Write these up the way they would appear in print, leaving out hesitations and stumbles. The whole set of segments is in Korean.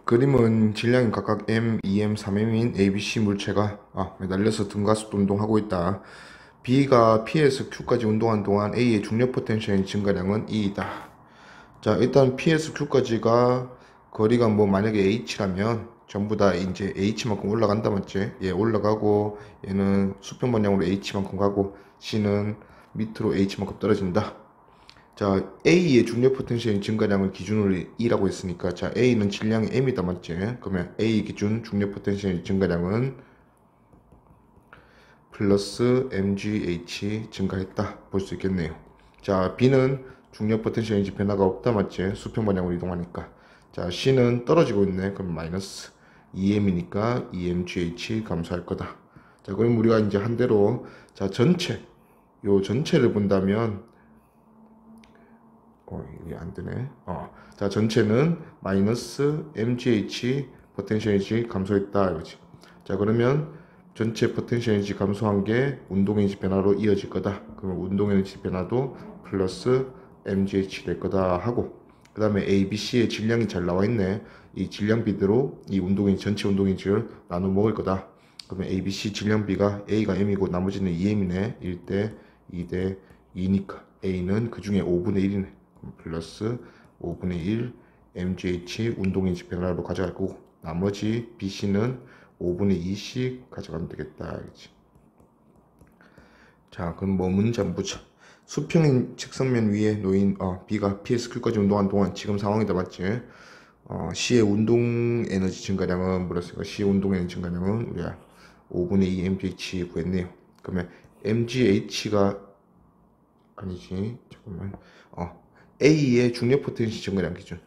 그림은 질량이 각각 m, 2m, 3m인 ABC 물체가 매달려서 등가속도 운동하고 있다. B가 P에서 Q까지 운동한 동안 A의 중력 포텐셜 증가량은 E이다. 자, 일단 P에서 Q까지가 거리가 만약에 H라면 전부 다 이제 H만큼 올라간다 맞지? 얘 올라가고 얘는 수평 방향으로 H만큼 가고 C는 밑으로 H만큼 떨어진다. 자, A의 중력 포텐셜 증가량을 기준으로 E라고 했으니까, 자, A는 질량이 M이다, 맞지? 그러면 A 기준 중력 포텐셜 증가량은 플러스 mgh 증가했다 볼 수 있겠네요. 자, B는 중력 포텐셜 변화가 없다, 맞지? 수평 방향으로 이동하니까. 자, C는 떨어지고 있네. 그럼 마이너스 2m이니까 2mgh 감소할 거다. 자, 그럼 우리가 이제 한 대로, 자, 요 전체를 본다면 이게 안 되네. 자, 전체는 마이너스 mgh 포텐셜 에너지 감소했다 이거지. 자, 그러면 전체 포텐셜 에너지 감소한 게 운동 에너지 변화로 이어질 거다. 그러면 운동 에너지 변화도 플러스 mgh 될 거다 하고, 그 다음에 A, B, C의 질량이 잘 나와 있네. 이 질량비대로 이 운동 에너지 전체 운동 에너지를 나눠 먹을 거다. 그러면 A, B, C 질량비가 A가 M이고 나머지는 2M이네. 1대 2대 2니까 A는 그 중에 5분의 1이네. 플러스 5분의 1 mgh 운동인지 변화로 가져갈 거고, 나머지 BC는 5분의 2씩 가져가면 되겠다. 알겠지? 자, 그럼 문제 한번 보자. 수평인 직선면 위에 놓인 B가 P에서 Q까지 운동한 동안 지금 상황이다, 맞지? C의 운동 에너지 증가량은 뭐랬을까? C의 운동 에너지 증가량은 우리가 5분의 2 mgh 구했네요. 그러면 mgh가 아니지, 잠깐만. A의 중력 포텐시 증가량 기준,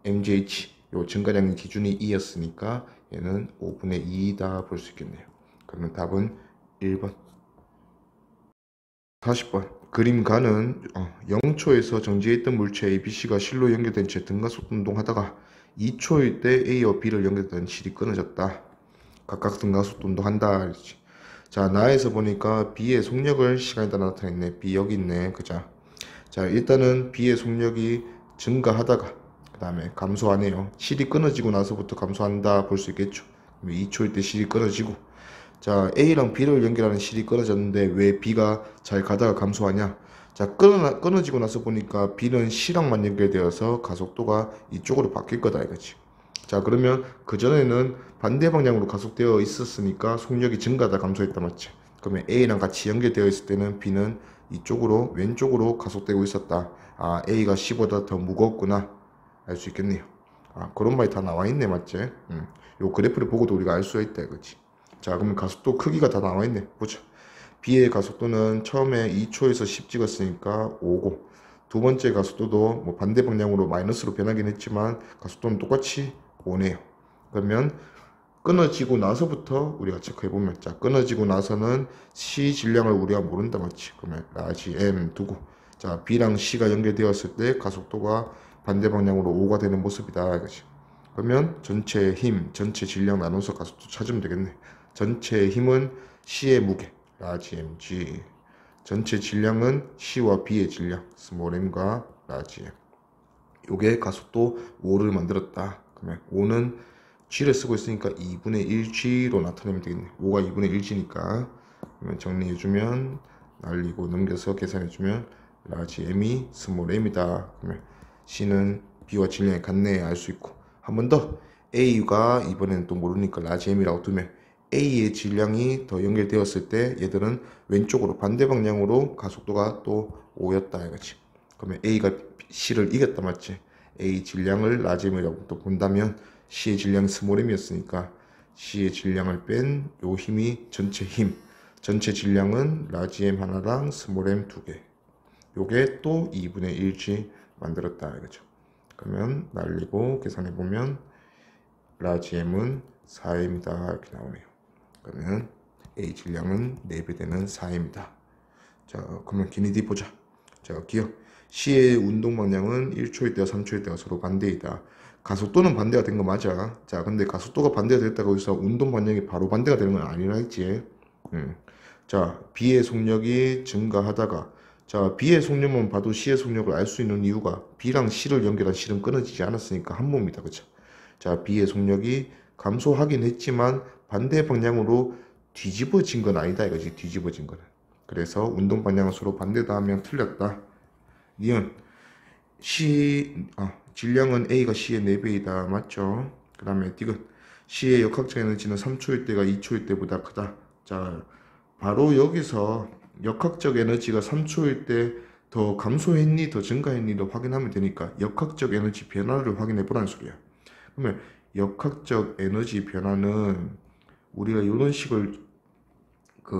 mgh 요 증가량 기준이 2였으니까 얘는 5분의 2다 볼 수 있겠네요. 그러면 답은 1번. 40번. 그림 가는 0초에서 정지해 있던 물체 ABC가 실로 연결된 채 등가속 운동하다가 2초일 때 A와 B를 연결된 실이 끊어졌다. 각각 등가속 운동한다. 자, 나에서 보니까 B의 속력을 시간에다 나타냈네. B 여기 있네. 그자. 자, 일단은 B의 속력이 증가하다가 그 다음에 감소하네요. 실이 끊어지고 나서부터 감소한다 볼 수 있겠죠. 2초일 때 실이 끊어지고, 자, A랑 B를 연결하는 실이 끊어졌는데 왜 B가 잘 가다가 감소하냐? 자, 끊어지고 나서 보니까 B는 C랑만 연결되어서 가속도가 이쪽으로 바뀔 거다 이거지. 자, 그러면 그전에는 반대 방향으로 가속되어 있었으니까 속력이 증가하다 감소했다, 맞지? 그러면 A랑 같이 연결되어 있을 때는 B는 이쪽으로 왼쪽으로 가속되고 있었다. A가 C보다 더 무겁구나 알 수 있겠네요. 그런 말이 다 나와 있네, 맞지? 요 그래프를 보고도 우리가 알 수가 있다 이거지. 자, 그러면 가속도 크기가 다 나와 있네. 보자. B의 가속도는 처음에 2초에서 10 찍었으니까 5고, 두 번째 가속도도 반대 방향으로 마이너스로 변하긴 했지만 가속도는 똑같이 5네요. 그러면 끊어지고 나서부터 우리가 체크해보면, 자, 끊어지고 나서는 C 질량을 우리가 모른다, 맞지? 그러면 라지 M 두고, 자, B랑 C가 연결되었을 때 가속도가 반대 방향으로 5가 되는 모습이다 이거지. 그러면 전체 힘, 전체 질량 나눠서 가속도 찾으면 되겠네. 전체 힘은 C의 무게, 라지 mg. 전체 질량은 C와 B의 질량, 스몰 m과 라지 m. 요게 가속도 5를 만들었다. 그러면 5는 G를 쓰고 있으니까 2분의 1G로 나타내면 되겠네. 5가 2분의 1G니까. 그러면 정리해주면, 날리고 넘겨서 계산해주면 라지 m이 스몰 m이다. 그러면 C는 B와 질량이 같네 알 수 있고, 한 번 더 A가 이번에는 또 모르니까 라지 m이라고 두면 A의 질량이 더 연결되었을 때 얘들은 왼쪽으로 반대 방향으로 가속도가 또 5였다 이거지. 그러면 A가 C를 이겼다, 맞지? A 질량을 라지 m이라고 또 본다면 C의 질량이 스몰 m이었으니까 C의 질량을 뺀 요 힘이 전체 힘, 전체 질량은 라지 m 하나랑 스몰 m 두 개, 요게 또 2분의 1G 만들었다 이거죠. 그러면 날리고 계산해보면 라지 m은 4m이다 이렇게 나오네요. 그러면 A 질량은 4배 되는 4m이다. 자, 그러면 기니디 보자. 자, 기억. C의 운동 방향은 1초일 때와 3초일 때가 서로 반대이다. 가속도는 반대가 된 거 맞아. 자, 근데 가속도가 반대가 됐다고 해서 운동 방향이 바로 반대가 되는 건 아니라 했지. 자, B의 속력이 증가하다가, 자, B의 속력만 봐도 C의 속력을 알 수 있는 이유가 B랑 C를 연결한 실은 끊어지지 않았으니까 한 몸이다. 그쵸? 자, B의 속력이 감소하긴 했지만 반대 방향으로 뒤집어진 건 아니다 이거지. 뒤집어진 거는. 그래서 운동 방향은 서로 반대다 하면 틀렸다. 니은 질량은 A가 C의 4배이다. 맞죠? 그 다음에 디귿 C의 역학적 에너지는 3초일 때가 2초일 때보다 크다. 자, 바로 여기서 역학적 에너지가 3초일 때 더 감소했니 더 증가했니를 확인하면 되니까 역학적 에너지 변화를 확인해 보라는 소리야. 그러면 역학적 에너지 변화는 우리가 이런 식을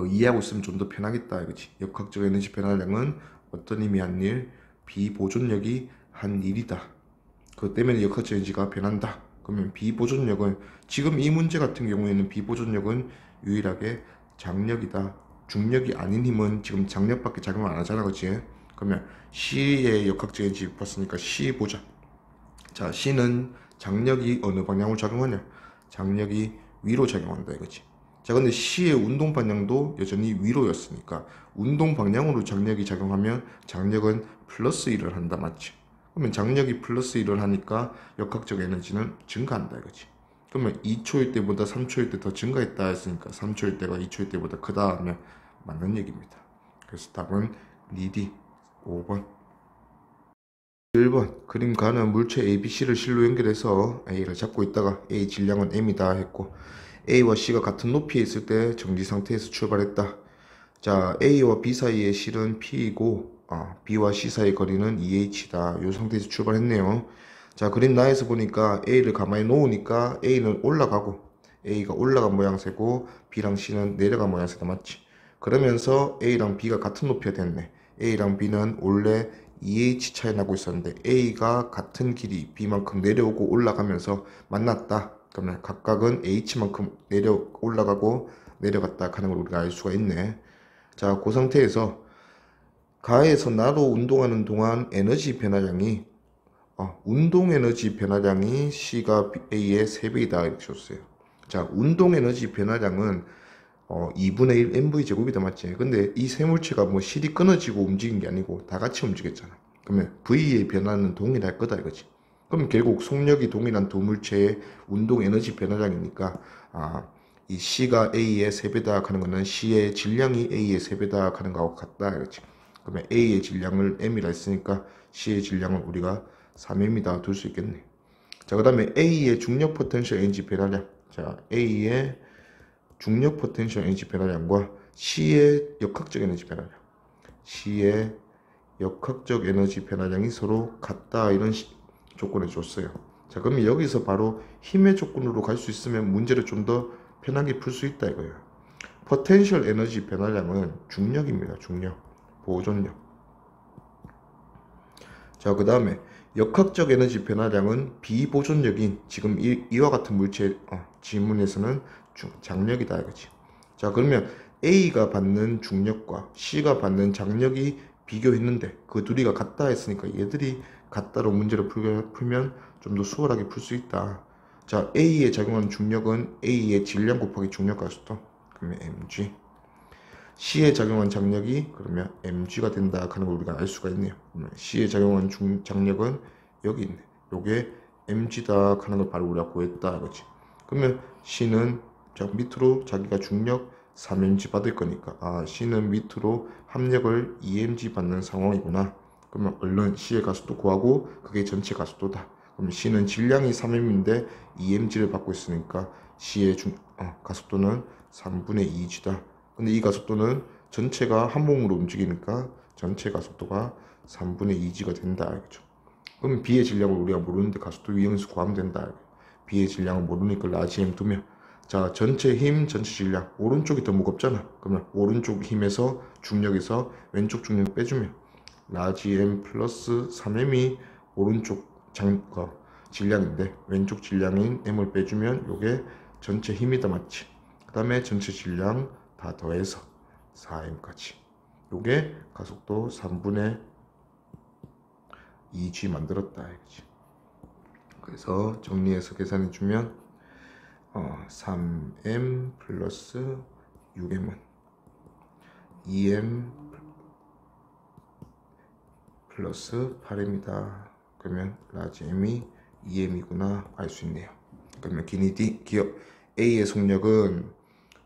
이해하고 있으면 좀 더 편하겠다 이거지. 역학적 에너지 변화량은 어떤 힘이 한 일, 비보존력이 한 일이다. 그것 때문에 역학적 에너지가 변한다. 그러면 비보존력은 지금 이 문제 같은 경우에는 비보존력은 유일하게 장력이다. 중력이 아닌 힘은 지금 장력밖에 작용을 안 하잖아, 그치? 그러면 C의 역학적 에너지 봤으니까 C 보자. 자, C는 장력이 어느 방향으로 작용하냐? 장력이 위로 작용한다 이거지. 자, 근데 C의 운동 방향도 여전히 위로였으니까 운동 방향으로 장력이 작용하면 장력은 플러스 1을 한다, 맞지? 그러면 장력이 플러스 1을 하니까 역학적 에너지는 증가한다 이거지. 그러면 2초일 때보다 3초일 때 더 증가했다 했으니까 3초일 때가 2초일 때보다 크다 하면 맞는 얘기입니다. 그래서 답은 리디 5번. 1번 그림 가는 물체 ABC를 실로 연결해서 A를 잡고 있다가 A 질량은 M이다 했고 A와 C가 같은 높이에 있을 때 정지 상태에서 출발했다. 자, A와 B 사이의 실은 P이고 B와 C 사이의 거리는 EH다. 이 상태에서 출발했네요. 자, 그림 나에서 보니까 A를 가만히 놓으니까 A는 올라가고 A가 올라간 모양새고 B랑 C는 내려간 모양새다. 맞지? 그러면서 A랑 B가 같은 높이가 됐네. A랑 B는 원래 EH 차이 나고 있었는데 A가 같은 길이 B만큼 내려오고 올라가면서 만났다. 그러면 각각은 H만큼 올라가고 내려갔다 하는 걸 우리가 알 수가 있네. 자, 그 상태에서 가에서 나로 운동하는 동안 에너지 변화량이 운동 에너지 변화량이 C가 A의 3배이다 이렇게 줬어요. 자, 운동 에너지 변화량은 2분의 1 mv 제곱이다, 맞지? 근데 이 세 물체가 뭐 실이 끊어지고 움직인 게 아니고 다 같이 움직였잖아. 그러면 V의 변화는 동일할 거다 이거지. 그럼 결국 속력이 동일한 두 물체의 운동 에너지 변화량이니까 이 C가 A의 3배다 하는 거는 C의 질량이 A의 3배다 하는 거하고 같다 이거지. 그러면 A의 질량을 M이라 했으니까 C의 질량은 우리가 3M이다 둘 수 있겠네. 자, 그 다음에 A의 중력 포텐셜 에너지 변화량. 자, A의 중력 포텐셜 에너지 변화량과 C의 역학적 에너지 변화량. C의 역학적 에너지 변화량이 서로 같다 이런 조건을 줬어요. 자, 그러면 여기서 바로 힘의 조건으로 갈 수 있으면 문제를 좀 더 편하게 풀 수 있다 이거예요. 포텐셜 에너지 변화량은 중력입니다. 중력, 보존력. 자, 그 다음에 역학적 에너지 변화량은 비보존력인 지금 이와 같은 물체 지문에서는 장력이다 이거지. 자, 그러면 A가 받는 중력과 C가 받는 장력이 비교했는데 그 둘이가 같다 했으니까 얘들이 같다로 문제를 풀면 좀 더 수월하게 풀 수 있다. 자, A에 작용하는 중력은 A의 질량 곱하기 중력 가속도, 그러면 mg. C에 작용한 장력이 그러면 mg가 된다 하는 걸 우리가 알 수가 있네요. C에 작용한 장력은 여기 있네. 요게 mg다 하는 걸 바로 우리가 구했다 그렇지. 그러면 C는 밑으로 자기가 중력 3mg 받을 거니까 C는 밑으로 합력을 2mg 받는 상황이구나. 그러면 얼른 C의 가속도 구하고 그게 전체 가속도다. 그럼 C는 질량이 3m인데 2mg를 받고 있으니까 C의 가속도는 3분의 2g다. 근데 이 가속도는 전체가 한 몸으로 움직이니까 전체 가속도가 3분의 2g가 된다. 알겠죠? 그럼 B의 질량을 우리가 모르는데 가속도 유형에서 구하면 된다. B의 질량을 모르니까 라지 M 두면, 자, 전체 힘, 전체 질량, 오른쪽이 더 무겁잖아. 그러면 오른쪽 힘에서 중력에서 왼쪽 중력 빼주면 라지 M 플러스 3M이 오른쪽 질량인데 왼쪽 질량인 M을 빼주면 요게 전체 힘이다, 맞지? 그 다음에 전체 질량 다 더해서 4m까지. 요게 가속도 3분의 2g 만들었다 이거지. 그래서 정리해서 계산해주면 3m 플러스 6m은 2m 플러스 8m이다. 그러면 라지 m이 2m이구나 알 수 있네요. 그러면 기니 D 기억 A의 속력은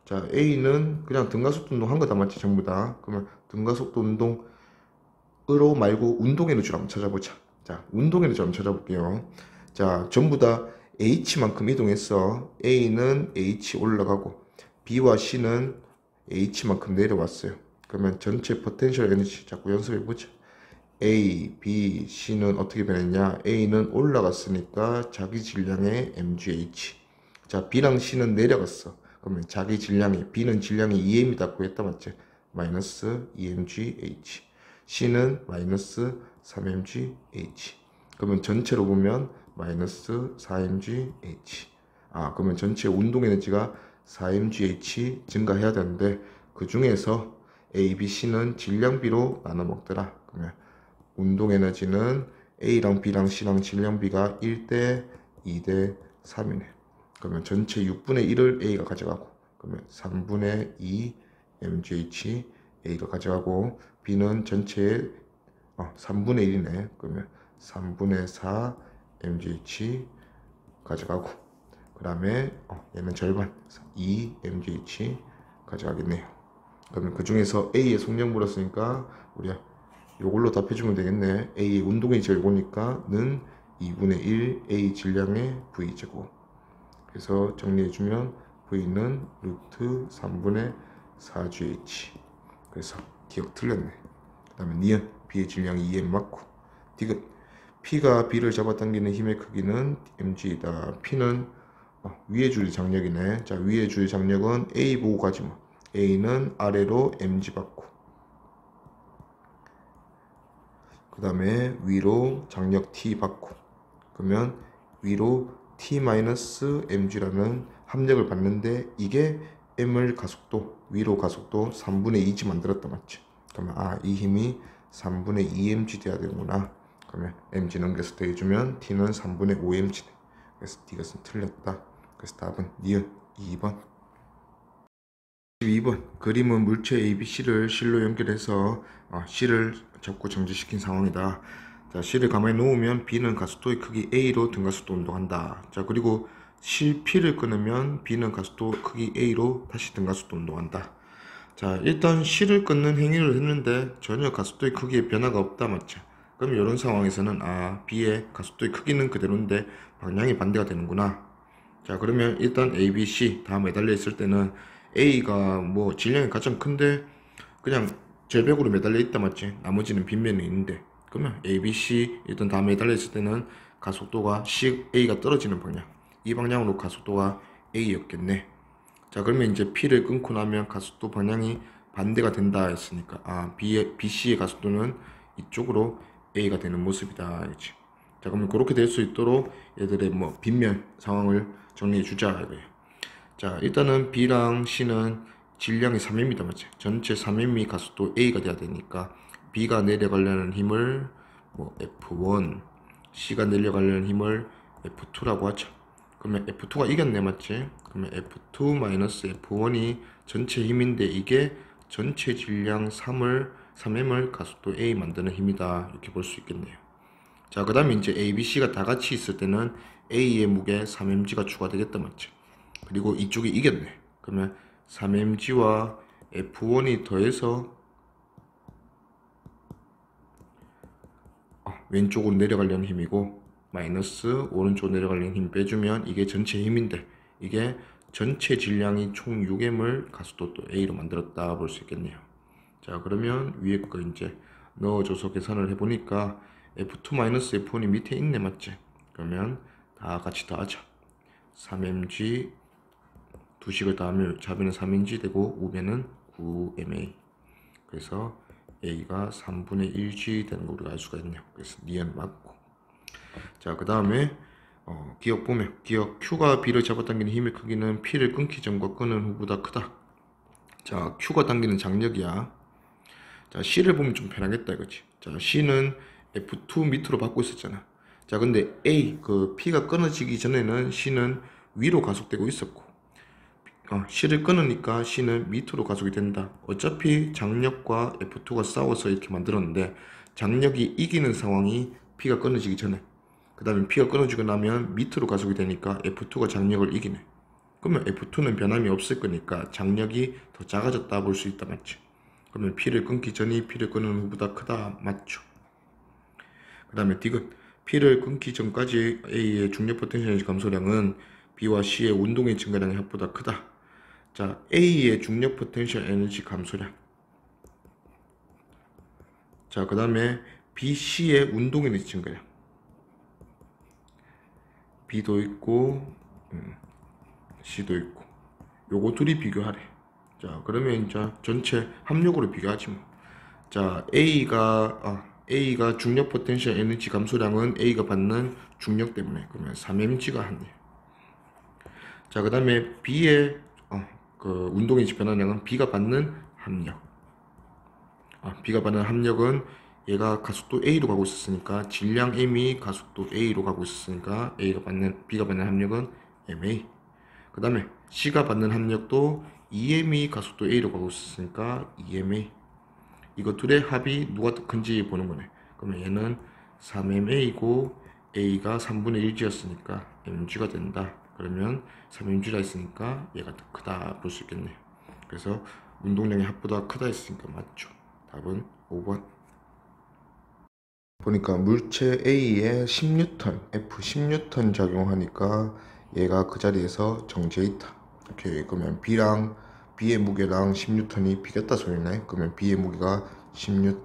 자 A는 그냥 등가속도 운동 한 거다 맞지 전부 다. 그러면 등가속도 운동으로 말고 운동 에너지를 한번 찾아보자. 자 운동 에너지 한번 찾아볼게요. 자 전부 다 H만큼 이동했어. A는 H 올라가고 B와 C는 H만큼 내려왔어요. 그러면 전체 포텐셜 에너지 자꾸 연습해보자. A, B, C는 어떻게 변했냐? A는 올라갔으니까 자기 질량의 mgh. 자, B랑 C는 내려갔어. 그러면 자기 질량이, B는 질량이 2m이다 구했다 맞지? 마이너스 2mgh. C는 마이너스 3mgh. 그러면 전체로 보면 마이너스 4mgh. 아, 그러면 전체 운동 에너지가 4mgh 증가해야 되는데 그 중에서 A, B, C는 질량비로 나눠 먹더라. 그러면 운동 에너지는 A랑 B랑 C랑 질량비가 1대 2대 3이네. 그러면 전체 6분의 1을 A가 가져가고 그러면 3분의 2 mgh A가 가져가고 B는 전체의 3분의 1이네. 그러면 3분의 4 mgh 가져가고 그 다음에 얘는 절반 2 mgh 가져가겠네요. 그러면 그 중에서 A의 속력 물었으니까 우리가 요걸로 답해주면 되겠네. A의 운동의 제곱 이거니까 는 2분의 1 A 질량의 V제곱. 그래서 정리해주면 V는 루트 3분의 4GH. 그래서 기억 틀렸네. 그 다음에 니은 B의 질량이 2M 맞고 디귿 P가 B를 잡아당기는 힘의 크기는 mg이다. P는 위의 줄이 장력이네. 자 위의 줄의 장력은 A 보고 가지마. A는 아래로 mg 받고 그 다음에 위로 장력 T 받고 그러면 위로 T-mg라는 합력을 받는데 이게 M을 가속도 위로 가속도 3분의 2지 만들었다 맞지? 그러면 이 힘이 3분의 2mg 돼야 되는구나. 그러면 mg 넘겨서 더해주면 T는 3분의 5mg네. 그래서 이것은 틀렸다. 그래서 답은 니은 2번. 12번 그림은 물체 ABC를 실로 연결해서 C를 잡고 정지시킨 상황이다. 자, C를 가만히 놓으면 B는 가속도의 크기 A로 등가속도 운동한다. 자, 그리고 실 P를 끊으면 B는 가속도 크기 A로 다시 등가속도 운동한다. 자, 일단 C를 끊는 행위를 했는데 전혀 가속도의 크기에 변화가 없다 맞죠? 그럼 이런 상황에서는 B의 가속도의 크기는 그대로인데 방향이 반대가 되는구나. 자, 그러면 일단 A, B, C 다 매달려 있을 때는 A가 뭐 질량이 가장 큰데 그냥 절벽으로 매달려 있다 맞지? 나머지는 빗면이 있는데 그러면 A, B, C 일단 다 매달려 있을 때는 가속도가 A가 떨어지는 방향 이 방향으로 가속도가 A였겠네. 자 그러면 이제 P를 끊고 나면 가속도 방향이 반대가 된다 했으니까 BC의 가속도는 이쪽으로 A가 되는 모습이다 이지. 자 그러면 그렇게 될 수 있도록 얘들의 뭐 빗면 상황을 정리해 주자 이거예요. 자 일단은 B랑 C는 질량이 3m입니다 맞지? 전체 3m 가속도 A가 돼야 되니까 B가 내려가려는 힘을 뭐 F1 C가 내려가려는 힘을 F2라고 하죠. 그러면 F2가 이겼네 맞지? 그러면 F2 F1이 전체 힘인데 이게 전체 질량 3M을 가속도 A 만드는 힘이다 이렇게 볼 수 있겠네요. 자 그 다음에 이제 A, B, C가 다 같이 있을 때는 A의 무게 3mg가 추가되겠다 맞죠? 그리고 이쪽이 이겼네. 그러면 3mg와 F1이 더해서 왼쪽으로 내려가려는 힘이고 마이너스 오른쪽으로 내려가려는 힘 빼주면 이게 전체 힘인데 이게 전체 질량이 총 6m을 가속도 또 A로 만들었다 볼 수 있겠네요. 자 그러면 위에 거 이제 넣어줘서 계산을 해보니까 F2-F1이 밑에 있네 맞지? 그러면 다 같이 더하자. 3mg 2식을 더하면 좌변은 3mg 되고 우변은 9ma. 그래서 A가 3분의 1g 되는 거 우리가 알 수가 있네요. 그래서 니은 맞고. 자 그 다음에 기억 보면 기억 Q가 B를 잡아당기는 힘의 크기는 P를 끊기 전과 끊은 후보다 크다. 자 Q가 당기는 장력이야. 자 C를 보면 좀 편하겠다 이거지. 자 C는 F2 밑으로 받고 있었잖아. 자 근데 P가 끊어지기 전에는 C는 위로 가속되고 있었고 C를 끊으니까 C는 밑으로 가속이 된다. 어차피 장력과 F2가 싸워서 이렇게 만들었는데 장력이 이기는 상황이 P가 끊어지기 전에 그 다음에 P가 끊어지고 나면 밑으로 가속이 되니까 F2가 장력을 이기네. 그러면 F2는 변함이 없을 거니까 장력이 더 작아졌다 볼 수 있다, 맞죠? 그러면 P를 끊기 전이 P를 끊는 후보다 크다, 맞죠? 그 다음에 디귿, P를 끊기 전까지 A의 중력 포텐셜 에너지 감소량은 B와 C의 운동의 증가량의 합보다 크다. 자, A의 중력 포텐셜 에너지 감소량. 자, 그 다음에 B, C의 운동 에너지 증가량. B도 있고 C도 있고 요거 둘이 비교하래. 자, 그러면 이제 전체 합력으로 비교하지 뭐. 자, A가 중력 포텐셜 에너지 감소량은 A가 받는 중력 때문에, 그러면 3mg가 하네. 자, 그 다음에 B의 그 운동 에너지 변화량은 B가 받는 합력. B가 받는 합력은 얘가 가속도 A로 가고 있었으니까 질량 M이 가속도 A로 가고 있었으니까 B가 받는 합력은 MA. 그 다음에 C가 받는 합력도 EM이 가속도 A로 가고 있었으니까 EMA. 이거 둘의 합이 누가 더 큰지 보는 거네. 그러면 얘는 3MA고 A가 3분의 1G였으니까 mg가 된다. 그러면 3mg라 했으니까 얘가 더 크다 볼 수 있겠네. 그래서 운동량의 합보다 크다 했으니까 맞죠. 답은 5번. 보니까 물체 A에 10N, F 10N 작용하니까 얘가 그 자리에서 정지해 있다. 오케이. 그러면 B의 무게랑 10N이 비겼다 소리네. 그러면 B의 무게가 10N,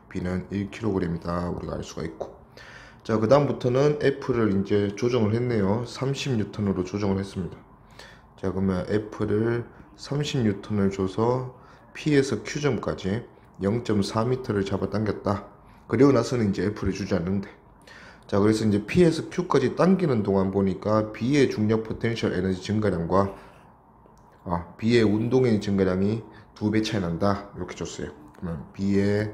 B는 1kg이다. 우리가 알 수가 있고. 자, 그 다음부터는 F를 이제 조정을 했네요. 30N으로 조정을 했습니다. 자, 그러면 F를 30N을 줘서 P에서 Q점까지 0.4m를 잡아당겼다. 그리고 나서는 이제 F를 주지 않는데. 자, 그래서 이제 P에서 Q까지 당기는 동안 보니까 B의 중력 포텐셜 에너지 증가량과 B의 운동 에너지 증가량이 2배 차이 난다. 이렇게 줬어요. 그러면 B의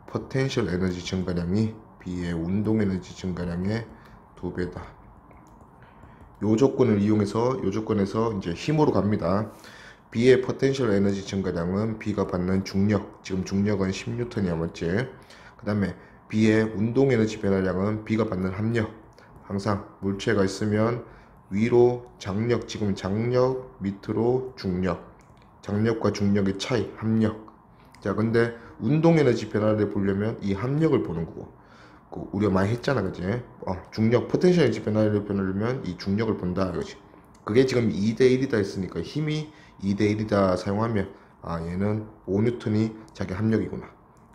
포텐셜 에너지 증가량이 B의 운동 에너지 증가량의 2배다. 요 조건에서 이제 힘으로 갑니다. B의 포텐셜 에너지 증가량은 B가 받는 중력, 지금 중력은 10N이야, 맞지? 그 다음에 B의 운동 에너지 변화량은 B가 받는 합력. 항상 물체가 있으면 위로 장력, 지금 장력, 밑으로 중력. 장력과 중력의 차이, 합력. 자, 근데 운동 에너지 변화를 보려면 이 합력을 보는 거고. 우리가 많이 했잖아, 그지? 중력, 포텐셜 에너지 변화를 보려면 이 중력을 본다, 그지? 그게 지금 2대1이다 했으니까 힘이 2대1이다 사용하면 얘는 5N이 자기 합력이구나.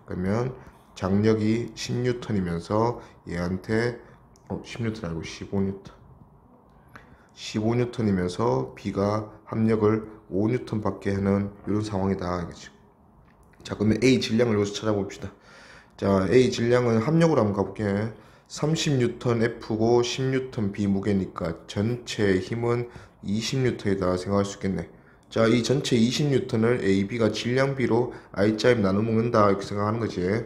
그러면 장력이 10N이면서 얘한테 10N 아니고 15N이면서 B가 합력을 5N 받게 하는 이런 상황이다, 이거지. 자, 그러면 A 질량을 여기서 찾아봅시다. 자, A 질량은 합력으로 한번 가볼게. 30N F고 10N B 무게니까 전체 힘은 20N이다 생각할 수 있겠네. 자, 이 전체 20N을 A, B가 질량 B로 I자임 나눠 먹는다 이렇게 생각하는 거지.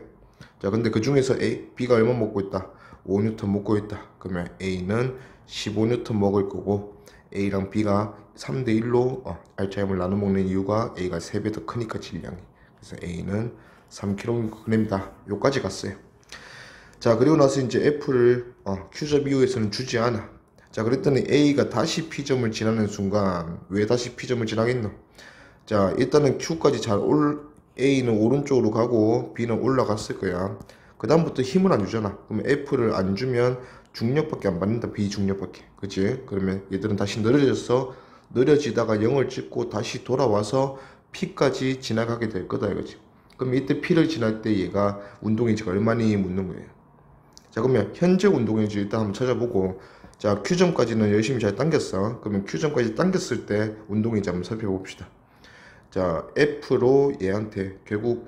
자, 근데 그 중에서 B가 얼마 먹고 있다? 5N 먹고 있다. 그러면 A는 15N 먹을 거고 A랑 B가 3대1로 R자임을 나눠 먹는 이유가 A가 3배 더 크니까 질량이. 그래서 A는 3kg이다. 요까지 갔어요. 자, 그리고 나서 이제 F를 Q점 이후에서는 주지 않아. 자, 그랬더니 A가 다시 P점을 지나는 순간 왜 다시 P점을 지나겠노? 자, 일단은 Q까지 A는 오른쪽으로 가고 B는 올라갔을 거야. 그 다음부터 힘을 안 주잖아. 그러면 F를 안 주면 중력밖에 안 받는다. 비중력밖에. 그치? 그러면 얘들은 다시 느려지다가 0을 찍고 다시 돌아와서 P까지 지나가게 될 거다 이거지. 그럼 이때 P를 지날 때 얘가 운동에너지가 얼마니 묻는 거예요. 자, 그러면 현재 운동에너지 일단 한번 찾아보고, 자, Q점까지는 열심히 잘 당겼어. 그러면 Q점까지 당겼을 때 운동에너지 한번 살펴봅시다. 자, F로 얘한테 결국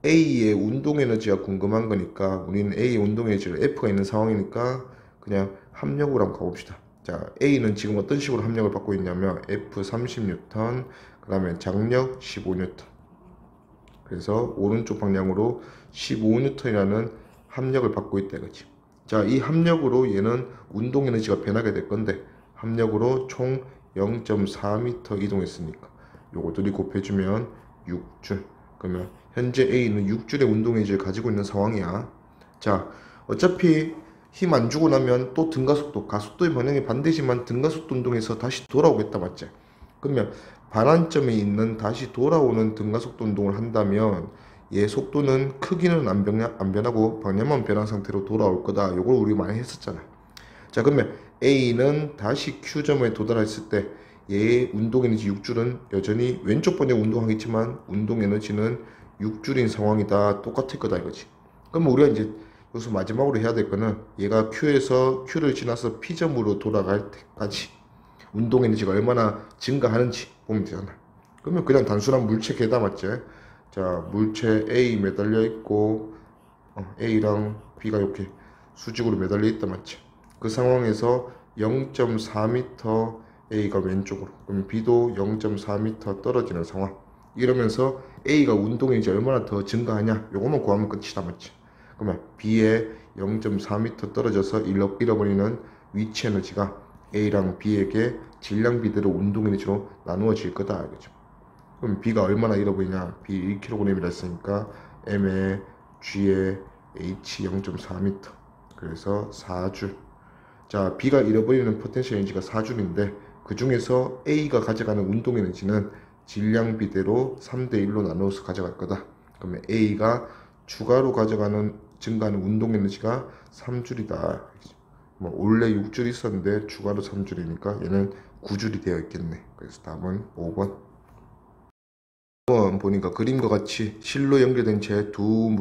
A의 운동에너지가 궁금한 거니까 우리는 A의 운동에너지를 F가 있는 상황이니까 그냥 합력으로 한번 가봅시다. 자, A는 지금 어떤 식으로 합력을 받고 있냐면 F 30N, 그 다음에 장력 15N. 그래서 오른쪽 방향으로 15N이라는 합력을 받고 있다 이거지. 자, 이 합력으로 얘는 운동 에너지가 변하게 될 건데 합력으로 총 0.4m 이동했으니까 요거들이 곱해주면 6줄. 그러면 현재 A는 6줄의 운동 에너지를 가지고 있는 상황이야. 자, 어차피 힘 안 주고 나면 또 등가속도, 가속도의 방향이 반대지만 등가속도 운동에서 다시 돌아오겠다, 맞지? 그러면 반환점에 있는 다시 돌아오는 등가속도 운동을 한다면 얘 속도는 크기는 안 변하고 방향만 변한 상태로 돌아올 거다. 요걸 우리 많이 했었잖아. 자, 그러면 A는 다시 Q점에 도달했을 때 얘의 운동 에너지 6줄은 여전히 왼쪽 방향 운동하겠지만 운동 에너지는 6줄인 상황이다. 똑같을 거다 이거지. 그러면 우리가 이제 여기서 마지막으로 해야 될 거는 얘가 Q에서 Q를 지나서 P점으로 돌아갈 때까지 운동 에너지가 얼마나 증가하는지 보면 되잖아. 그러면 그냥 단순한 물체 계다 맞지? 자, 물체 A 매달려 있고 A랑 B가 이렇게 수직으로 매달려 있다 맞지? 그 상황에서 0.4m A가 왼쪽으로, 그럼 B도 0.4m 떨어지는 상황. 이러면서 A가 운동 에너지 얼마나 더 증가하냐? 요거만 구하면 끝이다 맞지? 그러면 B에 0.4m 떨어져서 잃어버리는 위치 에너지가 A랑 B에게 질량 비대로 운동 에너지로 나누어질 거다 알겠죠? 그럼 B가 얼마나 잃어버리냐? B 1kg이라 했으니까 M에 G에 H 0.4m, 그래서 4줄. 자, B가 잃어버리는 포텐셜 에너지가 4줄인데 그 중에서 A가 가져가는 운동 에너지는 질량 비대로 3대1로 나누어서 가져갈 거다. 그러면 A가 추가로 증가하는 운동 에너지가 3줄이다. 뭐 원래 6줄 있었는데 추가로 3줄이니까 얘는 9줄이 되어 있겠네. 그래서 답은 5번. 5번 보니까 그림과 같이 실로 연결된 채 두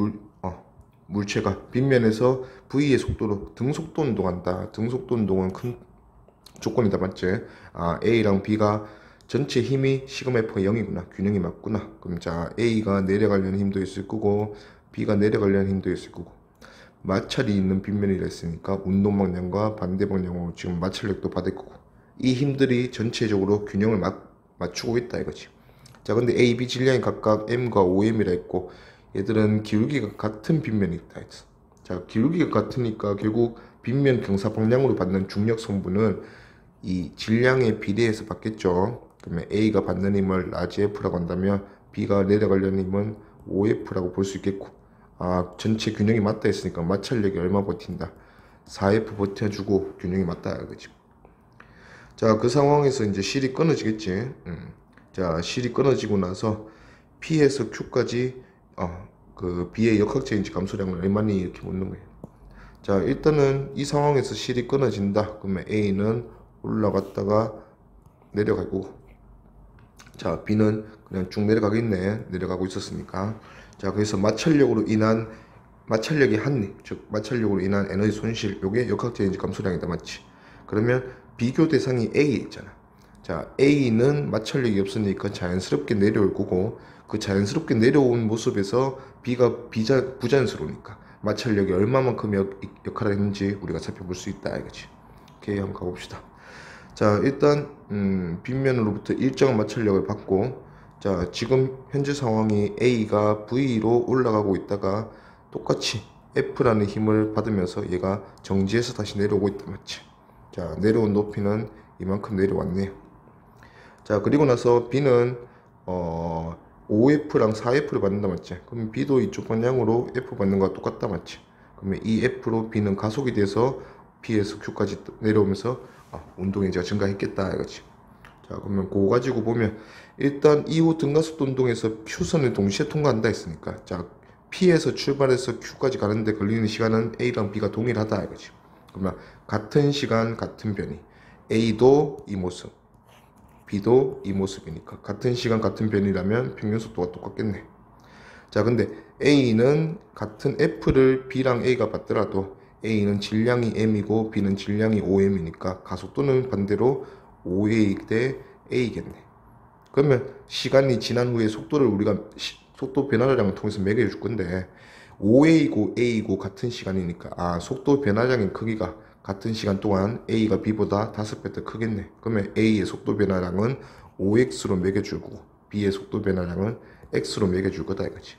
물체가 빗면에서 V의 속도로 등속도 운동한다. 등속도 운동은 큰 조건이다 맞지? A랑 B가 전체 힘이 시그마 F가 0이구나. 균형이 맞구나. 그럼 자, A가 내려가려는 힘도 있을 거고 B가 내려가려는 힘도 있을 거고 마찰이 있는 빗면이라 했으니까 운동 방향과 반대 방향으로 지금 마찰력도 받을 거고 이 힘들이 전체적으로 균형을 맞추고 있다 이거지. 자, 근데 A, B 질량이 각각 M과 OM이라 했고 얘들은 기울기가 같은 빗면이 있다 했어. 자, 기울기가 같으니까 결국 빗면 경사 방향으로 받는 중력 성분은 이 질량에 비례해서 받겠죠. 그러면 A가 받는 힘을 라지 F라고 한다면 B가 내려가려는 힘은 OF라고 볼 수 있겠고 전체 균형이 맞다 했으니까 마찰력이 얼마 버틴다? 4F 버텨주고 균형이 맞다 이거지. 자, 그 상황에서 이제 실이 끊어지겠지. 자, 실이 끊어지고 나서 P에서 Q까지 그 B의 역학체인지 감소량을 얼마니 이렇게 묻는 거예요. 자, 일단은 이 상황에서 실이 끊어진다. 그러면 A는 올라갔다가 내려가고, 자, B는 그냥 쭉 내려가겠네. 내려가고 있었으니까. 자, 그래서 마찰력이 한리, 즉 마찰력으로 인한 에너지 손실, 요게 역학체인지 감소량이다 맞지? 그러면 비교 대상이 A에 있잖아. 자, A는 마찰력이 없으니까 자연스럽게 내려올 거고 그 자연스럽게 내려온 모습에서 B가 부자연스러우니까 마찰력이 얼마만큼 역할을 했는지 우리가 살펴볼 수 있다 이거지. 오케이, 한번 가봅시다. 자, 일단 빗면으로부터 일정한 마찰력을 받고, 자, 지금 현재 상황이 A가 V로 올라가고 있다가 똑같이 F라는 힘을 받으면서 얘가 정지해서 다시 내려오고 있다 맞지? 자, 내려온 높이는 이만큼 내려왔네요. 자, 그리고 나서 B는 5F랑 4F를 받는다 맞지? 그럼 B도 이쪽 방향으로 F 받는 거와 똑같다 맞지? 그러면 이 F로 B는 가속이 돼서 P에서 Q까지 내려오면서 운동 에너지가 증가했겠다 이거지. 자, 그러면 그거 가지고 보면 일단 이후 등가속도 운동에서 Q선을 동시에 통과한다 했으니까, 자, P에서 출발해서 Q까지 가는데 걸리는 시간은 A랑 B가 동일하다 이거지. 그러면 같은 시간 같은 변이, A도 이 모습, B도 이 모습이니까 같은 시간 같은 변이라면 평균 속도가 똑같겠네. 자, 근데 A는 같은 F를 B랑 A가 받더라도 A는 질량이 M이고 B는 질량이 OM이니까 가속도는 반대로 OA 대 A겠네. 그러면 시간이 지난 후에 속도를 우리가 속도 변화량을 통해서 매겨줄 건데 OA고 A고 같은 시간이니까 속도 변화량의 크기가 같은 시간 동안 A가 B보다 5배 더 크겠네. 그러면 A의 속도 변화량은 OX로 매겨줄 거고 B의 속도 변화량은 X로 매겨줄 거다 이거지.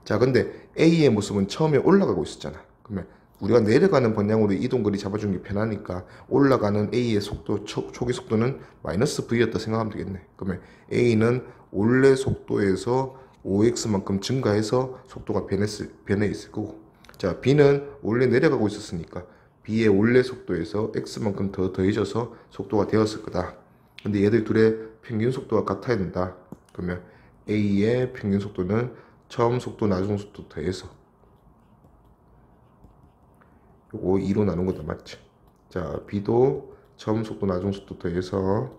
자, 근데 A의 모습은 처음에 올라가고 있었잖아. 그러면 우리가 내려가는 방향으로 이동거리 잡아주는 게 편하니까 올라가는 A의 속도, 초기 속도는 마이너스 V였다 생각하면 되겠네. 그러면 A는 원래 속도에서 5x만큼 증가해서 속도가 변해 있을 거고, 자, B는 원래 내려가고 있었으니까 B의 원래 속도에서 X만큼 더 더해져서 속도가 되었을 거다. 근데 얘들 둘의 평균 속도가 같아야 된다. 그러면 A의 평균 속도는 처음 속도 나중 속도 더해서 요거 2로 나눈 거다. 맞지? 자, B도 처음 속도 나중 속도 더해서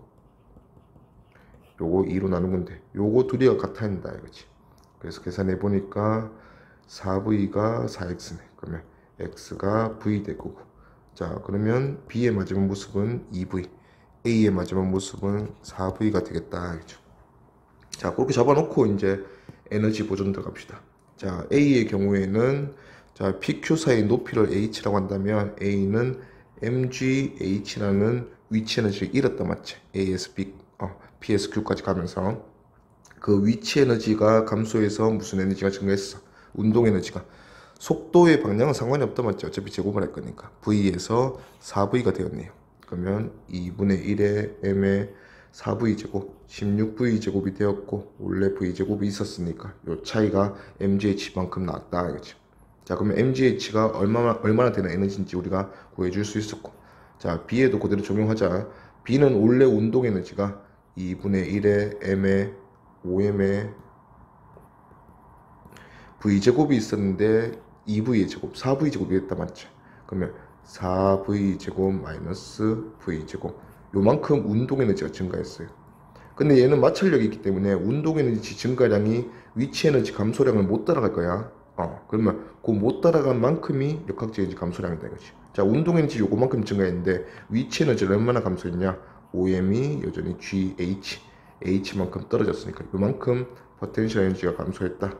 요거 2로 나눈 건데 요거 둘이가 같아야 된다 이거지. 그래서 계산해 보니까 4V가 4X네. 그러면 X가 V 될 거고. 자, 그러면 B의 마지막 모습은 2V, A의 마지막 모습은 4V가 되겠다. 그죠? 자, 그렇게 잡아놓고 이제 에너지 보존 들어갑시다. 자, A의 경우에는 자, PQ 사이의 높이를 H라고 한다면 A는 mgH라는 위치 에너지를 잃었다. 맞지? AS, B, PS, Q까지 가면서 그 위치 에너지가 감소해서 무슨 에너지가 증가했어? 운동 에너지가. 속도의 방향은 상관이 없다. 맞죠? 어차피 제곱을 할 거니까. V에서 4V가 되었네요. 그러면 2분의 1의 M의 4V제곱 16V제곱이 되었고 원래 V제곱이 있었으니까 요 차이가 mgH만큼 나왔다 이거지. 자, 그러면 mgH가 얼마나 되는 에너지인지 우리가 구해줄 수 있었고, 자, B에도 그대로 적용하자. B는 원래 운동 에너지가 2분의 1의 M의 5M의 V제곱이 있었는데 2V의 제곱, 4V제곱이 됐다. 맞죠? 그러면 4V제곱 마이너스 V제곱 요만큼 운동 에너지가 증가했어요. 근데 얘는 마찰력이 있기 때문에 운동 에너지 증가량이 위치 에너지 감소량을 못 따라갈 거야. 그러면 그 못 따라간 만큼이 역학적 에너지 감소량이다 이거지. 자, 운동 에너지 요거만큼 증가했는데 위치 에너지를 얼마나 감소했냐? OM이 여전히 GH, H만큼 떨어졌으니까 요만큼 포텐셜 에너지가 감소했다.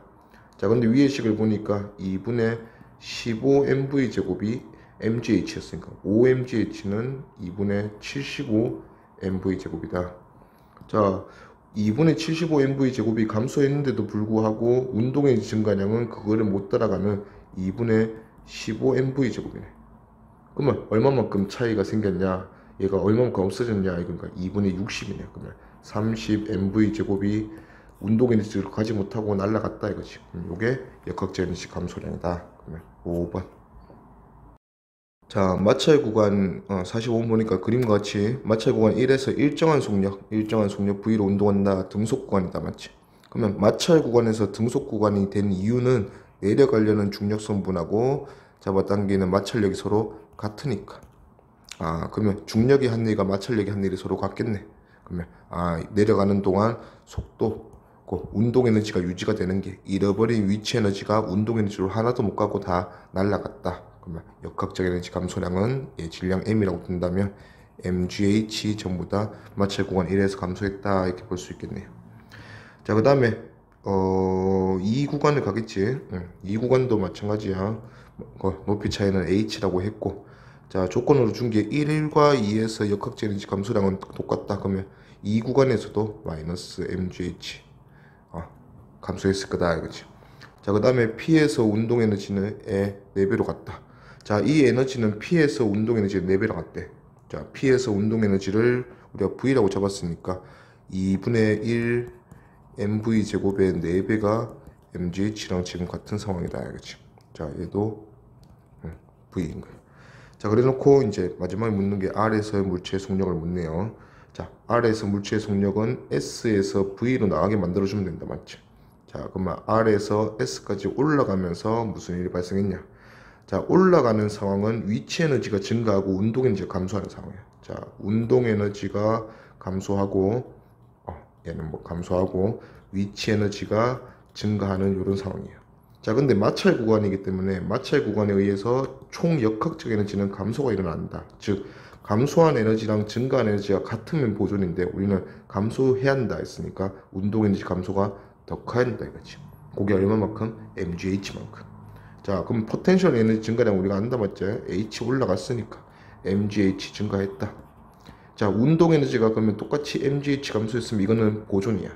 자, 근데 위의 식을 보니까 2분의 15mv 제곱이 mgh였으니까 5mgh는 2분의 75mv 제곱이다. 자, 2분의 75mv 제곱이 감소했는데도 불구하고 운동의 증가량은 그거를 못 따라가는 2분의 15mv 제곱이네. 그러면 얼마만큼 차이가 생겼냐? 얘가 얼마만큼 없어졌냐? 그러니까 2분의 60이네. 그러면 30mv 제곱이 운동 에너지를 가지 못하고 날아갔다 이거지. 요게 역학적 에너지 감소량이다. 그러면 5번. 자, 마찰 구간 45번 보니까 그림과 같이 마찰 구간 1에서 일정한 속력 V로 운동한다. 등속 구간이다. 맞지? 그러면 마찰 구간에서 등속 구간이 된 이유는 내려가려는 중력 성분하고 잡아당기는 마찰력이 서로 같으니까. 그러면 중력이 한 일과 마찰력이 한 일이 서로 같겠네. 그러면 내려가는 동안 속도 운동 에너지가 유지가 되는 게 잃어버린 위치 에너지가 운동 에너지로 하나도 못 가고 다 날아갔다. 그러면 역학적 에너지 감소량은 질량 M이라고 둔다면 mgh 전부 다 마찰 구간 1에서 감소했다 이렇게 볼 수 있겠네요. 자, 그 다음에 이 구간을 가겠지. 이 구간도 마찬가지야. 높이 차이는 h라고 했고, 자, 조건으로 준 게 1과 2에서 역학적 에너지 감소량은 똑같다. 그러면 이 구간에서도 마이너스 mgh 감소했을 거다 이거지. 자, 그 다음에 P에서 운동 에너지는 4배로 갔다. 자, 이 에너지는 P에서 운동 에너지의 4배로 갔대. 자, P에서 운동 에너지를 우리가 V라고 잡았으니까 2분의 1 mv 제곱의 4배가 mgh랑 지금 같은 상황이다 이거지. 자, 얘도 V인 거예요. 자, 그래 놓고 이제 마지막에 묻는 게 R에서의 물체의 속력을 묻네요. 자, R에서 물체의 속력은 S에서 V로 나가게 만들어주면 된다. 맞죠? 자, 그러면 R에서 S까지 올라가면서 무슨 일이 발생했냐? 자, 올라가는 상황은 위치 에너지가 증가하고 운동 에너지가 감소하는 상황이야. 자, 운동 에너지가 감소하고 얘는 감소하고 위치 에너지가 증가하는 이런 상황이에요. 자, 근데 마찰 구간이기 때문에 마찰 구간에 의해서 총 역학적 에너지는 감소가 일어난다. 즉, 감소한 에너지랑 증가한 에너지가 같으면 보존인데 우리는 감소해야 한다 했으니까 운동 에너지 감소가 더 커야 한다 이거지. 그게 얼마만큼? mgh만큼. 자, 그럼 포텐셜 에너지 증가량 우리가 안다. 맞지? h 올라갔으니까 mgh 증가했다. 자, 운동 에너지가 그러면 똑같이 mgh 감소했으면 이거는 보존이야.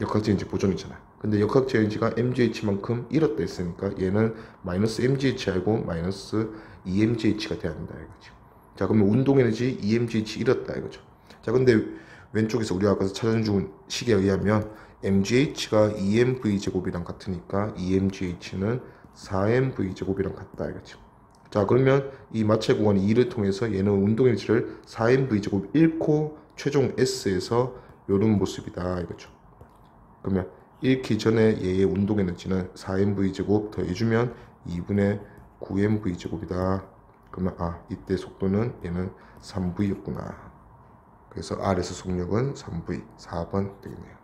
역학적 에너지 보존이잖아. 근데 역학적 에너지가 mgh만큼 잃었다 했으니까 얘는 마이너스 mgh 알고 마이너스 2mgh가 돼야 한다 이거지. 자, 그러면 운동 에너지 2mgh 잃었다 이거죠. 자, 근데 왼쪽에서 우리가 아까 찾아준 식에 의하면 mgh가 2mv 제곱이랑 같으니까 2mgh는 4mv 제곱이랑 같다 이거죠. 자, 그러면 이 마찰 구간 2를 통해서 얘는 운동 에너지를 4mv 제곱 잃고 최종 S에서 요런 모습이다 이거죠. 그러면 잃기 전에 얘의 운동 에너지는 4mv 제곱 더해주면 2분의 9mv 제곱이다. 그러면 이때 속도는 얘는 3v였구나. 그래서 R에서 속력은 3v, 4번 되겠네요.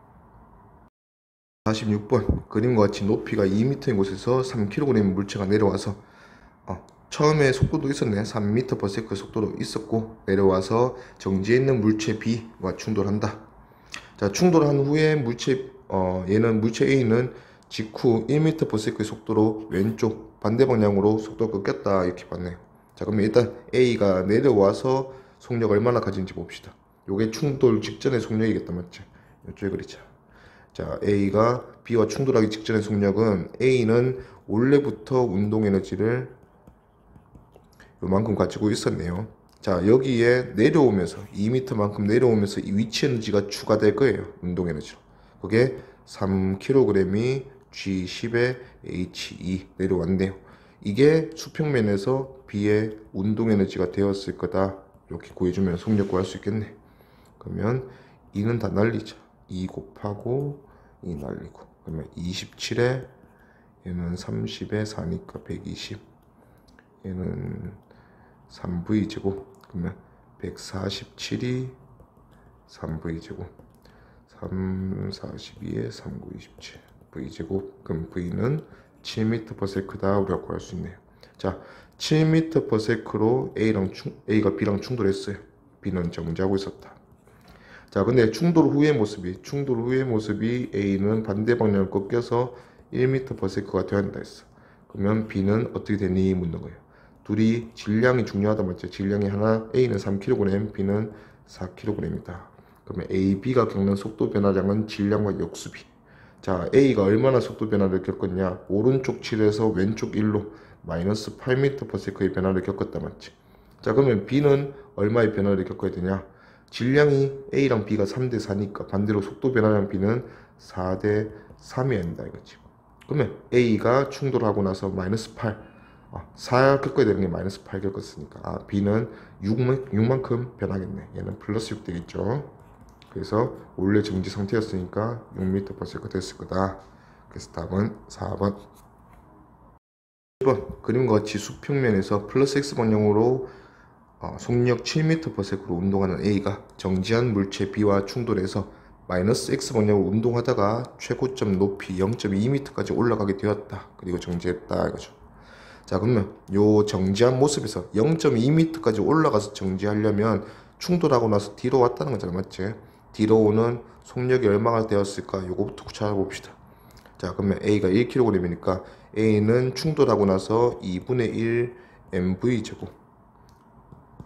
46번 그림과 같이 높이가 2m인 곳에서 3kg의 물체가 내려와서 처음에 속도도 있었네. 3m/s 속도로 있었고 내려와서 정지해 있는 물체 B와 충돌한다. 자, 충돌한 후에 얘는 물체 A는 직후 1m/s의 속도로 왼쪽 반대 방향으로 속도가 꺾였다 이렇게 봤네요. 자, 그러면 일단 A가 내려와서 속력 얼마나 가진지 봅시다. 요게 충돌 직전의 속력이겠다, 맞지? 이쪽에 그리자. 자, A가 B와 충돌하기 직전의 속력은 A는 원래부터 운동 에너지를 요만큼 가지고 있었네요. 자, 여기에 내려오면서 2m만큼 내려오면서 이 위치 에너지가 추가될 거예요. 운동 에너지로. 그게 3kg이 G10에 H2 내려왔네요. 이게 수평면에서 B의 운동 에너지가 되었을 거다. 이렇게 구해주면 속력 구할 수 있겠네. 그러면 2는 다 날리자. 2 곱하고 2 날리고. 그러면 27에 얘는 30에 4니까 120. 얘는 3v제곱. 그러면 147이 3v제곱. 342에 3927 v제곱. 그럼 v는 7m/s다 우리가 구할 수 있네요. 자, 7m/s로 A가 B랑 충돌했어요. B는 정지하고 있었다. 자, 근데 충돌 후의 모습이 A는 반대 방향을 꺾여서 1m/s가 되어야 했어. 그러면 B는 어떻게 되니 묻는 거예요. 둘이 질량이 중요하다 맞죠? 질량이 하나, A는 3kg, B는 4kg이다. 그러면 A, B가 겪는 속도 변화량은 질량과 역수비. 자, A가 얼마나 속도 변화를 겪었냐? 오른쪽 7에서 왼쪽 1로 마이너스 8m/s의 변화를 겪었다 맞지? 자, 그러면 B는 얼마의 변화를 겪어야 되냐? 질량이 A랑 B가 3대 4니까 반대로 속도 변화량 B는 4대 3이어야 된다 이거지. 그러면 A가 충돌하고 나서 마이너스 8, 4 겪어야 되는 게 마이너스 8 겪었으니까 B는 6만큼 변하겠네. 얘는 플러스 6 되겠죠. 그래서 원래 정지 상태였으니까 6m/s가 됐을 거다. 그래서 답은 4번. 1번 그림과 같이 수평면에서 플러스 x 방향으로 속력 7m/s로 운동하는 A가 정지한 물체 B와 충돌해서 마이너스 x 방향으로 운동하다가 최고점 높이 0.2m까지 올라가게 되었다. 그리고 정지했다 이거죠. 자, 그러면 요 정지한 모습에서 0.2m까지 올라가서 정지하려면 충돌하고 나서 뒤로 왔다는 거잖아, 맞지? 뒤로 오는 속력이 얼마나 되었을까? 요거부터 찾아봅시다. 자, 그러면 A가 1kg이니까 A는 충돌하고 나서 2분의 1 mv제곱.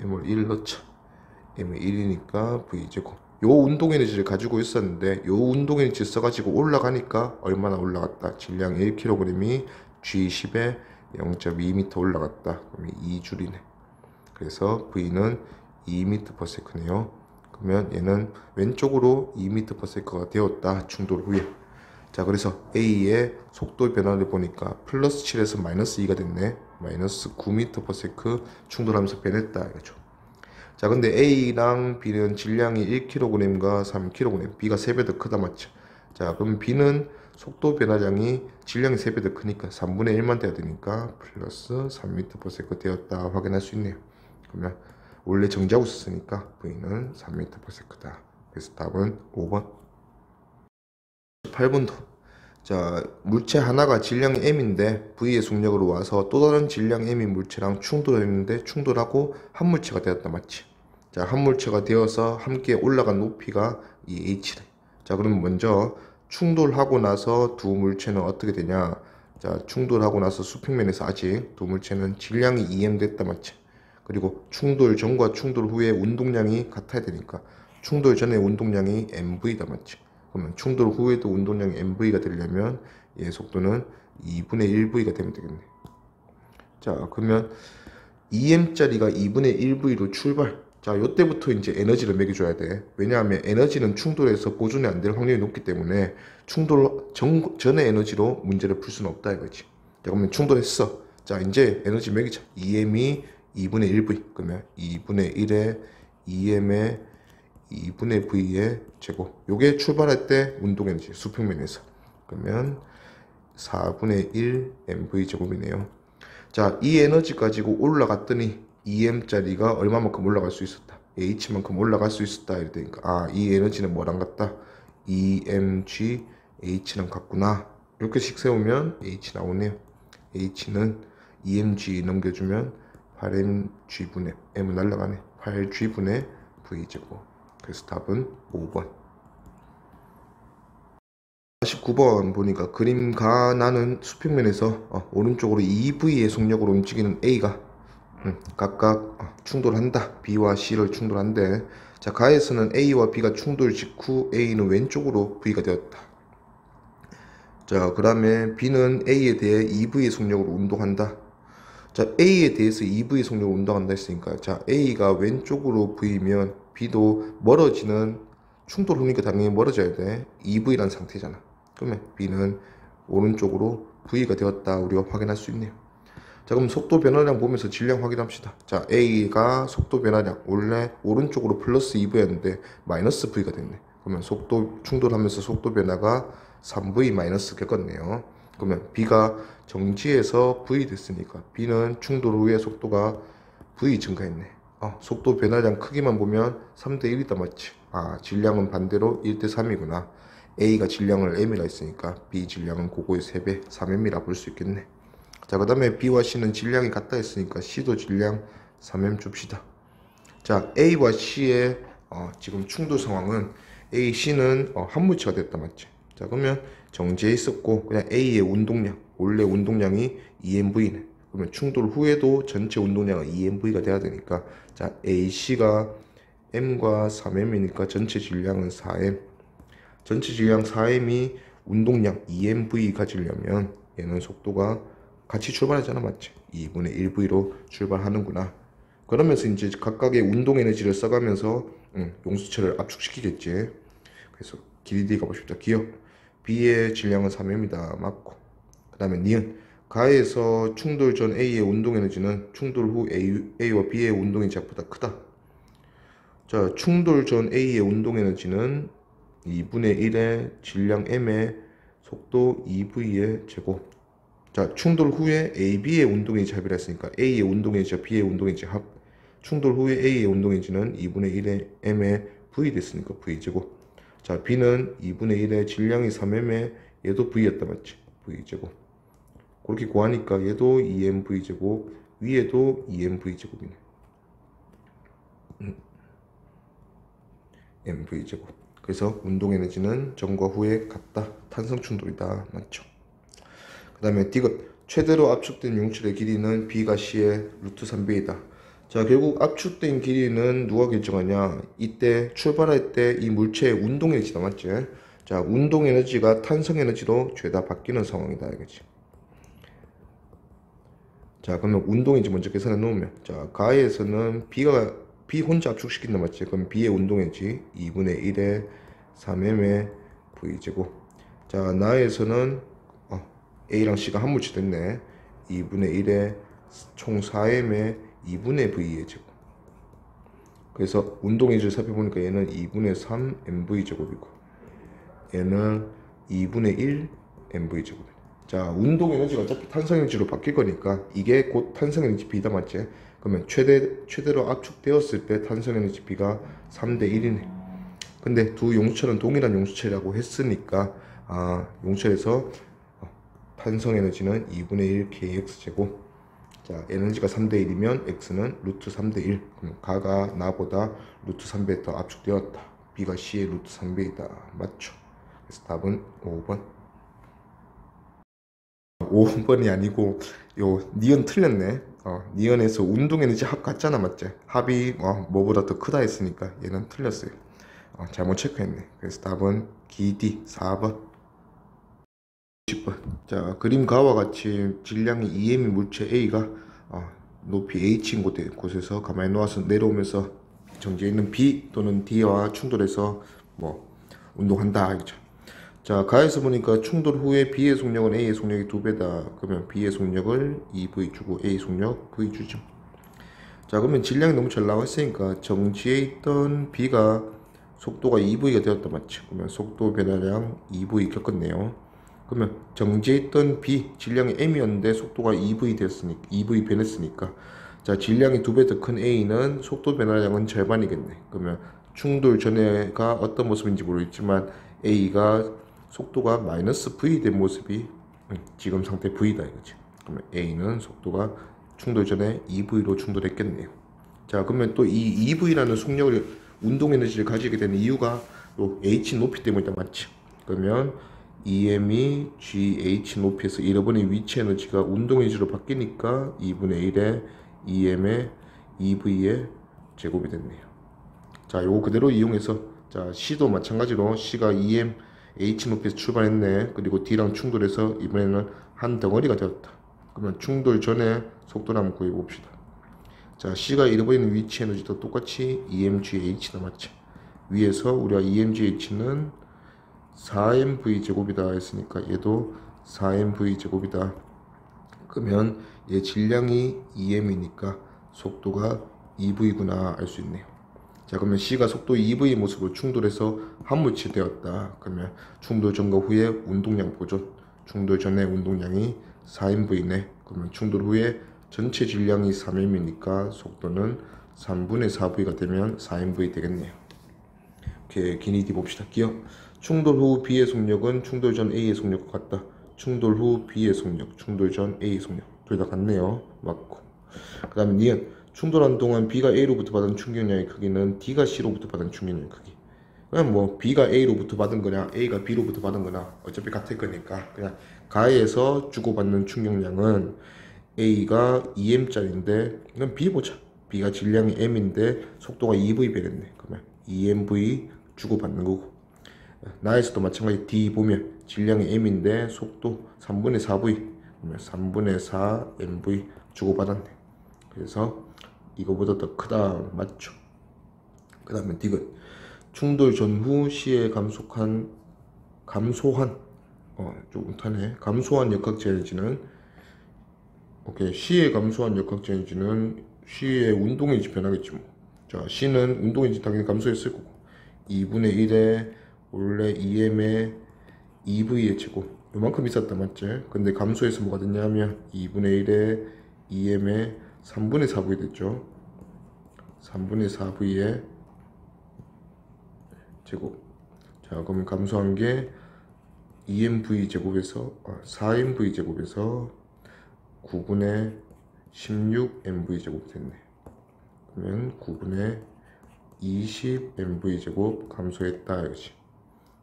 m을 1 넣자. m이 1이니까 v제곱. 요 운동 에너지를 가지고 있었는데 요 운동 에너지 써가지고 올라가니까 얼마나 올라갔다? 질량 1kg이 G10에 0.2m 올라갔다. 그러면 2줄이네. 그래서 V는 2m/s네요. 그러면 얘는 왼쪽으로 2m/s가 되었다. 충돌 후에. 자, 그래서 A의 속도 변화를 보니까 플러스 7에서 마이너스 2가 됐네. 마이너스 9m/s 충돌하면서 변했다 이거죠. 자, 근데 A랑 B는 질량이 1kg과 3kg, B가 3배 더 크다 맞죠? 자, 그럼 B는 속도 변화량이 질량이 3배 더 크니까 3분의 1만 돼야 되니까 플러스 3m/s 되었다 확인할 수 있네요. 그러면 원래 정지하고 있었으니까 V는 3m/s다. 그래서 답은 5번. 8번도 자, 물체 하나가 질량이 m인데 V의 속력으로 와서 또 다른 질량 m인 물체랑 충돌했는데 충돌하고 한 물체가 되었다 맞지? 자, 한 물체가 되어서 함께 올라간 높이가 이 h래. 자, 그럼 먼저 충돌하고 나서 두 물체는 어떻게 되냐? 자, 충돌하고 나서 수평면에서 아직 두 물체는 질량이 2m 됐다 맞지? 그리고 충돌 전과 충돌 후에 운동량이 같아야 되니까 충돌 전의 운동량이 mv다 맞지? 그러면 충돌 후에도 운동량이 mv가 되려면 얘 속도는 2분의 1v가 되면 되겠네. 자, 그러면 2m짜리가 2분의 1v로 출발. 자, 요때부터 이제 에너지를 매겨줘야 돼. 왜냐하면 에너지는 충돌해서 보존이 안 될 확률이 높기 때문에 충돌 전의 에너지로 문제를 풀 수는 없다 이거지. 자, 그러면 충돌했어. 자, 이제 에너지 매기자. EM이 2분의 1V. 그러면 2분의 1에 EM의 2분의 V의 제곱. 요게 출발할 때 운동 에너지 수평면에서. 그러면 4분의 1 MV 제곱이네요. 자, 이 에너지 가지고 올라갔더니 EM짜리가 얼마만큼 올라갈 수 있었다. H만큼 올라갈 수 있었다. 이러니까 아, 이 에너지는 뭐랑 같다? EMG H랑 같구나. 이렇게씩 세우면 H 나오네요. H는 EMG 넘겨주면 8mg분의 M은 날라가네. 8g분의 V제곱. 그래서 답은 5번. 49번 보니까 그림 가나는 수평면에서 오른쪽으로 2V의 속력으로 움직이는 A가 각각 충돌한다. B와 C를 충돌한대. 자, 가에서는 A와 B가 충돌 직후 A는 왼쪽으로 V가 되었다. 자, 그 다음에 B는 A에 대해 2V의 속력으로 운동한다. 자, A에 대해서 2V의 속력으로 운동한다 했으니까, 자, A가 왼쪽으로 V면 B도 멀어지는 충돌 후니까 당연히 멀어져야 돼. 2V란 상태잖아. 그러면 B는 오른쪽으로 V가 되었다. 우리가 확인할 수 있네요. 자, 그럼 속도 변화량 보면서 질량 확인합시다. 자, A가 속도 변화량 원래 오른쪽으로 플러스 2V였는데 마이너스 V가 됐네. 그러면 속도 충돌하면서 속도 변화가 3V 마이너스 겪었네요. 그러면 B가 정지에서 V 됐으니까 B는 충돌 후에 속도가 V 증가했네. 속도 변화량 크기만 보면 3대 1이다 맞지? 아, 질량은 반대로 1대 3이구나. A가 질량을 M이라 했으니까 B 질량은 그거의 3배 3M이라 볼 수 있겠네. 자, 그 다음에 B와 C는 질량이 같다 했으니까 C도 질량 3M 줍시다. 자, A와 C의 지금 충돌 상황은 A, C는 한물체가 됐다 맞지? 자, 그러면 정지해 있었고 그냥 A의 운동량 원래 운동량이 2mV네. 그러면 충돌 후에도 전체 운동량은 2mV가 돼야 되니까, 자, AC가 M과 3M이니까 전체 질량은 4M. 전체 질량 4M이 운동량 2mV 가지려면 얘는 속도가 같이 출발하잖아 맞지? 2분의 1V로 출발하는구나. 그러면서 이제 각각의 운동 에너지를 써가면서 용수체를 압축시키겠지. 그래서 길이 D 가보십시다. 기억 B의 질량은 3M이다 맞고, 그 다음에 니은 가에서 충돌 전 A의 운동 에너지는 충돌 후 A와 B의 운동 에너지보다 크다. 자, 충돌 전 A의 운동 에너지는 2분의 1의 질량 M의 속도 2V의 제곱. 자, 충돌 후에 A, B의 운동에너지 합이라 했으니까 A의 운동에너지와 B의 운동에너지 합. 충돌 후에 A의 운동에너지는 2분의 1의 M의 V 됐으니까 V제곱. 자, B는 2분의 1의 질량이 3M에 얘도 V였다 맞지? V제곱. 그렇게 구하니까 얘도 2mV제곱, 위에도 2mV제곱이네. mV제곱. 그래서 운동에너지는 전과 후에 같다. 탄성충돌이다. 맞죠? 그 다음에 디귿. 최대로 압축된 용출의 길이는 B가 C의 루트 3배이다. 자, 결국 압축된 길이는 누가 결정하냐? 이때 출발할 때 이 물체의 운동에너지다. 맞지? 자, 운동에너지가 탄성에너지로 죄다 바뀌는 상황이다. 이거지. 자, 그러면 운동에너지 먼저 계산해 놓으면, 자, 가에서는 B 혼자 압축시킨다 맞지? 그럼 B의 운동에너지 2분의 1의 3M의 V제곱. 자, 나에서는 A랑 C가 한 물체 됐네. 2분의 1의 총 4M의 2분의 V의 제곱. 그래서 운동에너지를 살펴보니까 얘는 2분의 3 MV 제곱이고 얘는 2분의 1 MV 제곱이네. 자, 운동에너지가 어차피 탄성에너지로 바뀔 거니까 이게 곧 탄성에너지 B다 맞지? 그러면 최대로 압축되었을 때 탄성에너지 B가 3대 1이네. 근데 두 용수체는 동일한 용수체라고 했으니까 용체에서 탄성에너지는 2분의 1 kx제곱. 자, 에너지가 3대 1이면 x는 루트 3대 1. 그럼 가가 나보다 루트 3배 더 압축되었다. B가 C의 루트 3배이다. 맞죠? 그래서 답은 5번. 5번이 아니고 요 니은 틀렸네. 니은에서 운동에너지 합 같잖아 맞지? 합이 뭐보다 더 크다 했으니까 얘는 틀렸어요. 잘못 체크했네. 그래서 답은 기D 4번. 10번. 자, 그림 가와 같이 질량이 2m인 물체 A가 높이 H인 곳에서 가만히 놓아서 내려오면서 정지해 있는 B 또는 D와 충돌해서 운동한다. 그렇죠? 자, 가에서 보니까 충돌 후에 B의 속력은 A의 속력이 2배다. 그러면 B의 속력을 2V 주고 A 속력 V 주죠. 자, 그러면 질량이 너무 잘 나와 있으니까 정지해 있던 B가 속도가 2V가 되었다 맞죠? 그러면 속도 변화량 2V 겪었네요. 그러면 정지해 있던 B 질량이 M이었는데 속도가 2V 되었으니까 2V 변했으니까 자, 질량이 2배 더 큰 A는 속도 변화량은 절반이겠네. 그러면 충돌 전에가 어떤 모습인지 모르겠지만 A가 속도가 마이너스 V 된 모습이 지금 상태 V다 이거지. 그러면 A는 속도가 충돌 전에 2V로 충돌했겠네요. 자, 그러면 또 이 2V라는 속력을 운동 에너지를 가지게 되는 이유가 또 H 높이 때문이다 맞지? 그러면 EM이 GH 높이에서 잃어버린 위치 에너지가 운동 에너지로 바뀌니까 2분의 1의 EM의 2V의 제곱이 됐네요. 자, 요거 그대로 이용해서 자, C도 마찬가지로 C가 EM H 높이에서 출발했네. 그리고 D랑 충돌해서 이번에는 한 덩어리가 되었다. 그러면 충돌 전에 속도를 한번 구해봅시다. 자, C가 잃어버리는 위치 에너지도 똑같이 EMGH 남았죠. 위에서 우리가 EMGH는 4mv 제곱이다 했으니까 얘도 4mv 제곱이다. 그러면 얘 질량이 2m이니까 속도가 2v구나 알 수 있네요. 자, 그러면 C가 속도 2v의 모습으로 충돌해서 함무치 되었다. 그러면 충돌 전과 후에 운동량 보존. 충돌 전에 운동량이 4mv네. 그러면 충돌 후에 전체 질량이 3m이니까 속도는 3분의 4v가 되면 4mv 되겠네요. 오케이, 기니디 봅시다. 기억. 충돌 후 B의 속력은 충돌 전 A의 속력과 같다. 충돌 후 B의 속력, 충돌 전 A의 속력. 둘 다 같네요. 맞고. 그 다음에 니은. 충돌한 동안 B가 A로부터 받은 충격량의 크기는 D가 C로부터 받은 충격량의 크기. 그냥 뭐 B가 A로부터 받은 거냐 A가 B로부터 받은 거나 어차피 같을 거니까 그냥 가에서 주고받는 충격량은 A가 2m짜리인데 그럼 B 보자. B가 질량이 m인데 속도가 2V 변했네. 그러면 2mv 주고받는 거고 나에서도 마찬가지 D 보면 질량이 m인데 속도 3분의 4V 그러면 3분의 4 mv 주고받았네. 그래서 이거보다 더 크다 맞죠? 그 다음에 D는 충돌 전후 C에 감소한 조금 타네. 감소한 역학적 에너지는 오케이, C에 감소한 역학적 에너지는 C의 운동에너지 변하겠지 뭐. 자, C는 운동에너지 당연히 감소했을 거고 2분의 1에 원래 EM의 2V의 제곱 요만큼 있었다 맞지? 근데 감소해서 뭐가 됐냐면 2분의 1에 EM의 3분의 4V 됐죠. 3분의 4V의 제곱. 자, 그러면 감소한 게 2mv 제곱에서 4mv 제곱에서 9분의 16mv 제곱 됐네. 그러면 9분의 20mv 제곱 감소했다 이거지.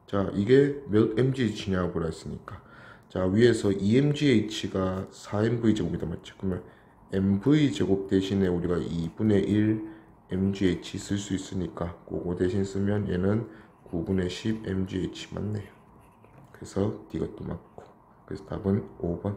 자, 이게 몇 mgh냐고 보라 했으니까 자, 위에서 2mgh가 4mv 제곱이다 맞죠? 그러면 mv 제곱 대신에 우리가 2분의 1 mgh 쓸 수 있으니까 그거 대신 쓰면 얘는 9분의 10 mgh 맞네요. 그래서 이것도 맞고 그래서 답은 5번.